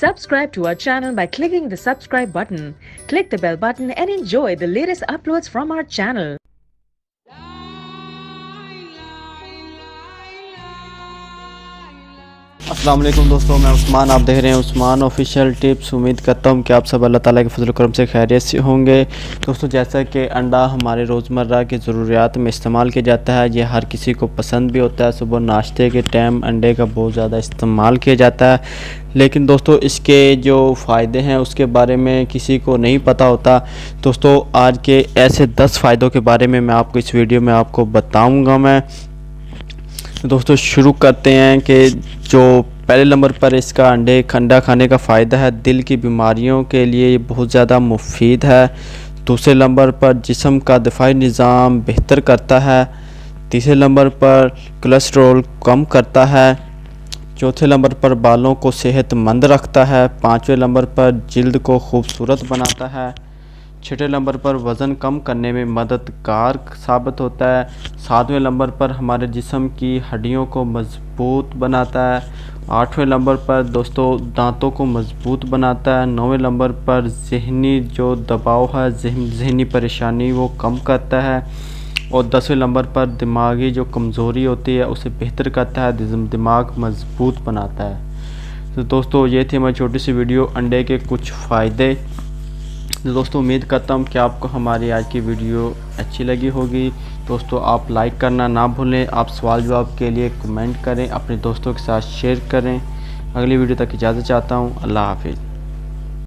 Subscribe to our channel by clicking the subscribe button. Click the bell button and enjoy the latest uploads from our channel. अस्सलाम वालेकुम दोस्तों, मैं उस्मान, आप देख रहे हैं उस्मान ऑफिशियल टिप्स। उम्मीद करता हूं कि आप सब अल्लाह ताला के फजल करम से खैरियत से होंगे। दोस्तों, जैसा कि अंडा हमारे रोज़मर्रा की ज़रूरियात में इस्तेमाल किया जाता है, ये हर किसी को पसंद भी होता है। सुबह नाश्ते के टाइम अंडे का बहुत ज़्यादा इस्तेमाल किया जाता है, लेकिन दोस्तों इसके जो फ़ायदे हैं उसके बारे में किसी को नहीं पता होता। दोस्तों, आज के ऐसे 10 फ़ायदों के बारे में मैं आपको इस वीडियो में आपको बताऊँगा। मैं दोस्तों शुरू करते हैं कि जो पहले नंबर पर इसका अंडा खाने का फ़ायदा है, दिल की बीमारियों के लिए ये बहुत ज़्यादा मुफीद है। दूसरे नंबर पर जिस्म का दिफाई निज़ाम बेहतर करता है। तीसरे नंबर पर कोलेस्ट्रॉल कम करता है। चौथे नंबर पर बालों को सेहतमंद रखता है। पाँचवें नंबर पर जिल्द को खूबसूरत बनाता है। छठे नंबर पर वज़न कम करने में मददगार साबित होता है। सातवें नंबर पर हमारे जिस्म की हड्डियों को मज़बूत बनाता है। आठवें नंबर पर दोस्तों दांतों को मज़बूत बनाता है। नौवें नंबर पर ज़हनी जो दबाव है, ज़हनी परेशानी वो कम करता है। और 10वें नंबर पर दिमागी जो कमज़ोरी होती है उसे बेहतर करता है, दिमाग मज़बूत बनाता है। तो दोस्तों ये थी हमारी छोटी सी वीडियो अंडे के कुछ फ़ायदे। दोस्तों उम्मीद करता हूँ कि आपको हमारी आज की वीडियो अच्छी लगी होगी। दोस्तों आप लाइक करना ना भूलें। आप सवाल जवाब के लिए कमेंट करें, अपने दोस्तों के साथ शेयर करें। अगली वीडियो तक इजाज़त चाहता हूँ। अल्लाह हाफिज़।